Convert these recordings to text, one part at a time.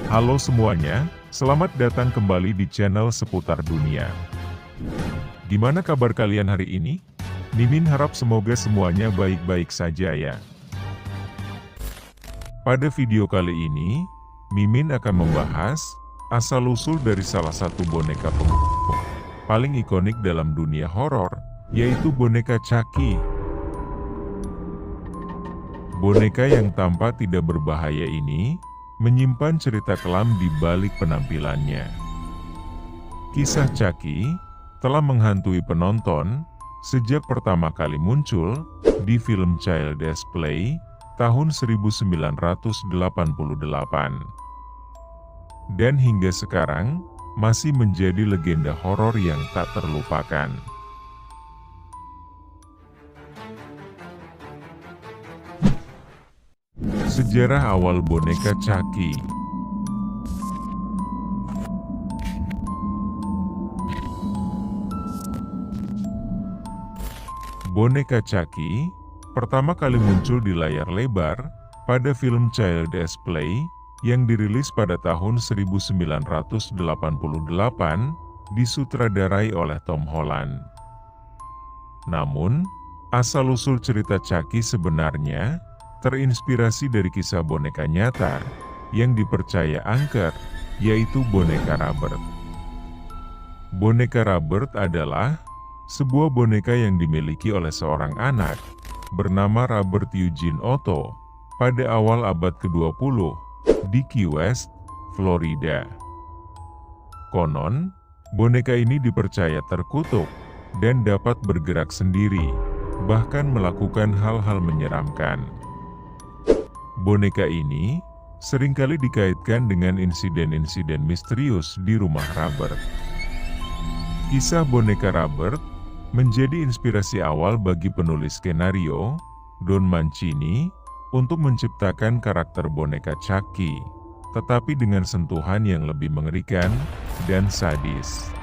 Halo semuanya, selamat datang kembali di channel seputar dunia. Gimana kabar kalian hari ini? Mimin harap semoga semuanya baik-baik saja ya. Pada video kali ini, Mimin akan membahas asal-usul dari salah satu boneka pembunuh paling ikonik dalam dunia horor, yaitu boneka Chucky. Boneka yang tampak tidak berbahaya ini menyimpan cerita kelam di balik penampilannya. Kisah Chucky telah menghantui penonton sejak pertama kali muncul di film Child's Play tahun 1988. Dan hingga sekarang masih menjadi legenda horor yang tak terlupakan. Sejarah awal boneka Chucky. Boneka Chucky pertama kali muncul di layar lebar pada film Child's Play yang dirilis pada tahun 1988, disutradarai oleh Tom Holland. Namun, asal-usul cerita Chucky sebenarnya terinspirasi dari kisah boneka nyata yang dipercaya angker, yaitu boneka Robert. Boneka Robert adalah sebuah boneka yang dimiliki oleh seorang anak bernama Robert Eugene Otto pada awal abad ke-20 di Key West, Florida. Konon, boneka ini dipercaya terkutuk dan dapat bergerak sendiri, bahkan melakukan hal-hal menyeramkan. Boneka ini seringkali dikaitkan dengan insiden-insiden misterius di rumah Robert. Kisah boneka Robert menjadi inspirasi awal bagi penulis skenario, Don Mancini, untuk menciptakan karakter boneka Chucky, tetapi dengan sentuhan yang lebih mengerikan dan sadis.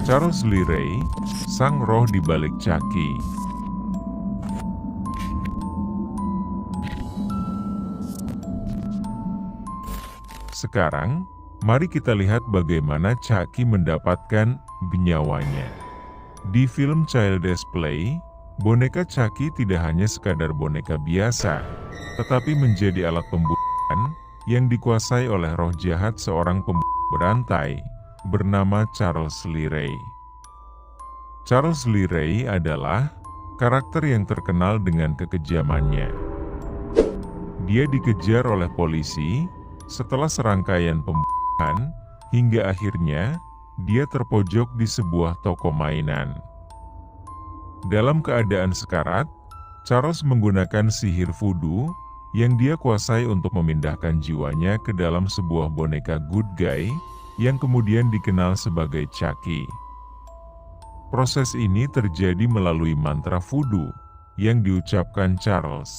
Charles Lee Ray, sang roh di balik Chucky. Sekarang, mari kita lihat bagaimana Chucky mendapatkan nyawanya. Di film Child's Play, boneka Chucky tidak hanya sekadar boneka biasa, tetapi menjadi alat pembunuhan yang dikuasai oleh roh jahat seorang pembunuh berantai bernama Charles Lee Ray. Charles Lee Ray adalah karakter yang terkenal dengan kekejamannya. Dia dikejar oleh polisi setelah serangkaian pembunuhan, hingga akhirnya dia terpojok di sebuah toko mainan. Dalam keadaan sekarat, Charles menggunakan sihir voodoo yang dia kuasai untuk memindahkan jiwanya ke dalam sebuah boneka good guy yang kemudian dikenal sebagai Chucky. Proses ini terjadi melalui mantra voodoo yang diucapkan Charles,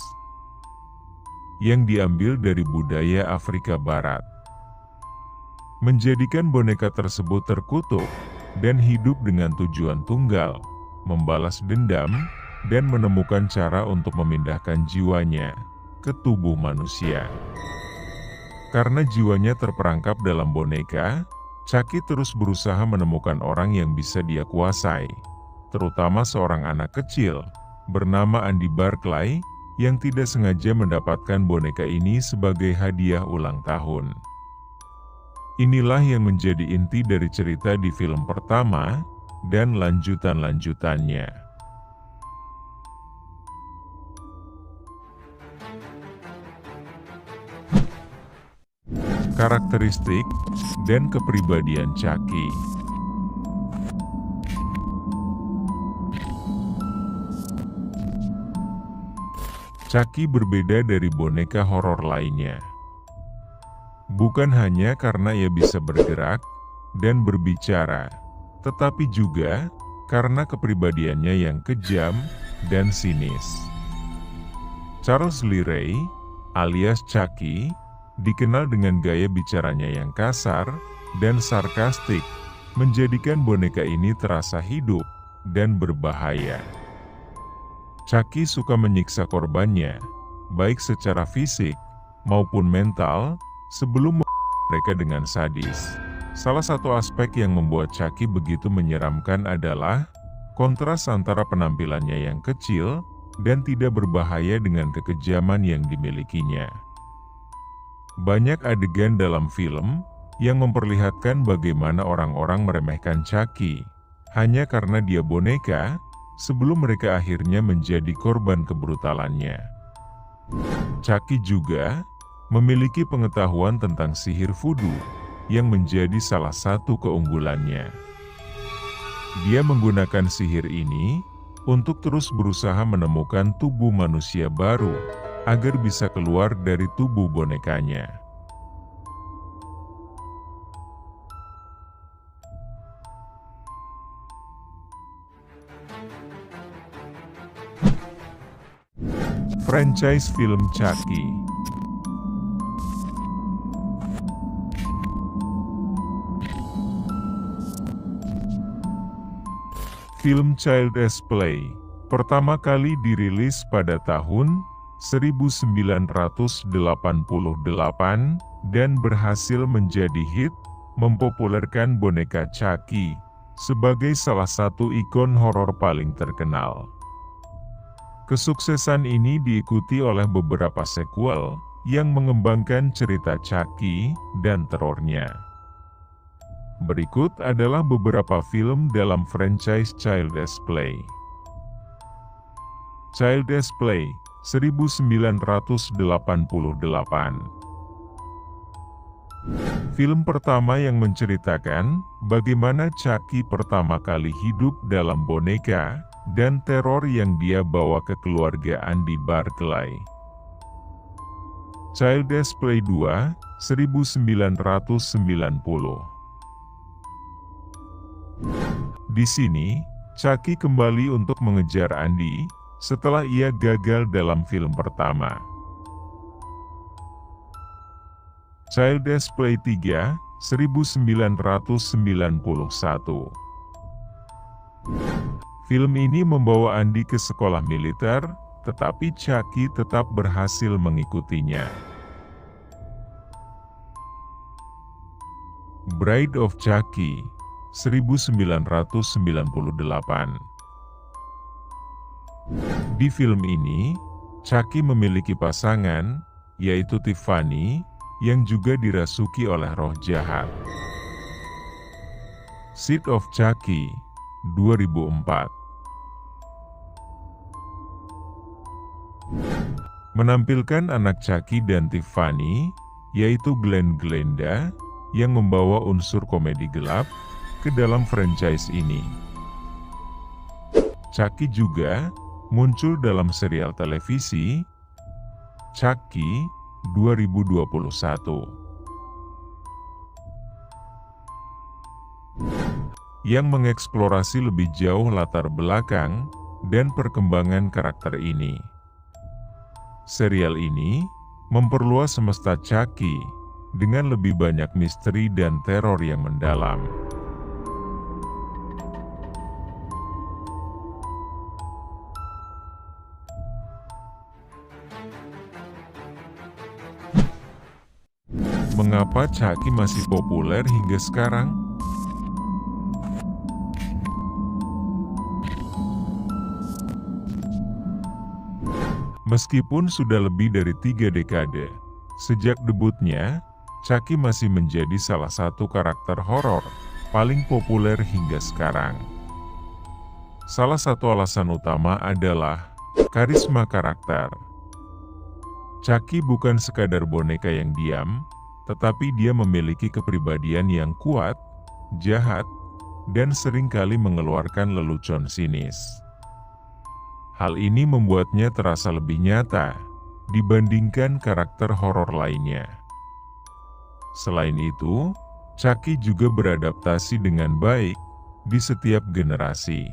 yang diambil dari budaya Afrika Barat. Menjadikan boneka tersebut terkutuk dan hidup dengan tujuan tunggal, membalas dendam, dan menemukan cara untuk memindahkan jiwanya ke tubuh manusia. Karena jiwanya terperangkap dalam boneka, Chucky terus berusaha menemukan orang yang bisa dia kuasai, terutama seorang anak kecil bernama Andy Barclay yang tidak sengaja mendapatkan boneka ini sebagai hadiah ulang tahun. Inilah yang menjadi inti dari cerita di film pertama dan lanjutan-lanjutannya. Karakteristik dan kepribadian Chucky. Chucky berbeda dari boneka horor lainnya. Bukan hanya karena ia bisa bergerak dan berbicara, tetapi juga karena kepribadiannya yang kejam dan sinis. Charles Lee Ray, alias Chucky, dikenal dengan gaya bicaranya yang kasar dan sarkastik, menjadikan boneka ini terasa hidup dan berbahaya. Chucky suka menyiksa korbannya, baik secara fisik maupun mental, sebelum mereka dengan sadis. Salah satu aspek yang membuat Chucky begitu menyeramkan adalah kontras antara penampilannya yang kecil dan tidak berbahaya dengan kekejaman yang dimilikinya. Banyak adegan dalam film yang memperlihatkan bagaimana orang-orang meremehkan Chucky hanya karena dia boneka, sebelum mereka akhirnya menjadi korban kebrutalannya. Chucky juga memiliki pengetahuan tentang sihir voodoo yang menjadi salah satu keunggulannya. Dia menggunakan sihir ini untuk terus berusaha menemukan tubuh manusia baru agar bisa keluar dari tubuh bonekanya. Franchise film Chucky. Film Child's Play pertama kali dirilis pada tahun 1988 dan berhasil menjadi hit, mempopulerkan boneka Chucky sebagai salah satu ikon horor paling terkenal. Kesuksesan ini diikuti oleh beberapa sequel yang mengembangkan cerita Chucky dan terornya. Berikut adalah beberapa film dalam franchise Child's Play. Child's Play 1988. Film pertama yang menceritakan bagaimana Chucky pertama kali hidup dalam boneka dan teror yang dia bawa ke keluarga Andy Barclay. Child's Play 2 1990. Di sini, Chucky kembali untuk mengejar Andy setelah ia gagal dalam film pertama. Child's Play 3 1991. Film ini membawa Andy ke sekolah militer, tetapi Chucky tetap berhasil mengikutinya. Bride of Chucky 1998. Di film ini, Chucky memiliki pasangan, yaitu Tiffany, yang juga dirasuki oleh roh jahat. Seed of Chucky 2004. Menampilkan anak Chucky dan Tiffany, yaitu Glenn Glenda, yang membawa unsur komedi gelap ke dalam franchise ini. Chucky juga muncul dalam serial televisi Chucky 2021. Yang mengeksplorasi lebih jauh latar belakang dan perkembangan karakter ini. Serial ini memperluas semesta Chucky dengan lebih banyak misteri dan teror yang mendalam. Mengapa Chucky masih populer hingga sekarang? Meskipun sudah lebih dari 3 dekade sejak debutnya, Chucky masih menjadi salah satu karakter horor paling populer hingga sekarang. Salah satu alasan utama adalah karisma karakter. Chucky bukan sekadar boneka yang diam, tetapi dia memiliki kepribadian yang kuat, jahat, dan seringkali mengeluarkan lelucon sinis. Hal ini membuatnya terasa lebih nyata dibandingkan karakter horor lainnya. Selain itu, Chucky juga beradaptasi dengan baik di setiap generasi.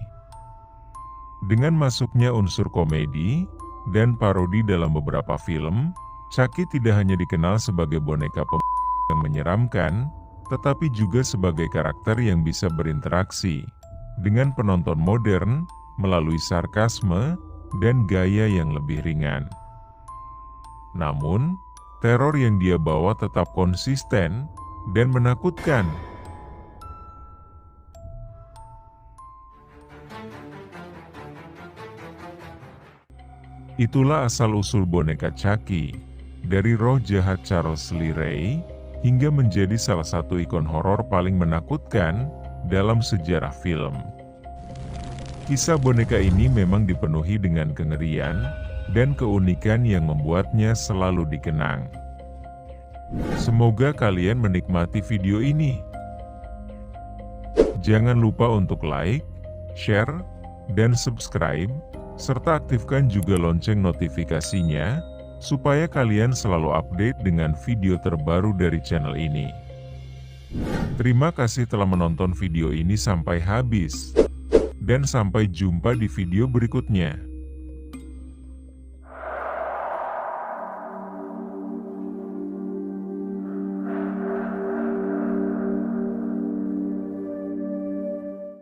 Dengan masuknya unsur komedi dan parodi dalam beberapa film, Chucky tidak hanya dikenal sebagai boneka yang menyeramkan, tetapi juga sebagai karakter yang bisa berinteraksi dengan penonton modern melalui sarkasme dan gaya yang lebih ringan. Namun, teror yang dia bawa tetap konsisten dan menakutkan. Itulah asal-usul boneka Chucky, dari roh jahat Charles Lee Ray, hingga menjadi salah satu ikon horor paling menakutkan dalam sejarah film. Kisah boneka ini memang dipenuhi dengan kengerian dan keunikan yang membuatnya selalu dikenang. Semoga kalian menikmati video ini. Jangan lupa untuk like, share, dan subscribe, serta aktifkan juga lonceng notifikasinya, supaya kalian selalu update dengan video terbaru dari channel ini. Terima kasih telah menonton video ini sampai habis, dan sampai jumpa di video berikutnya.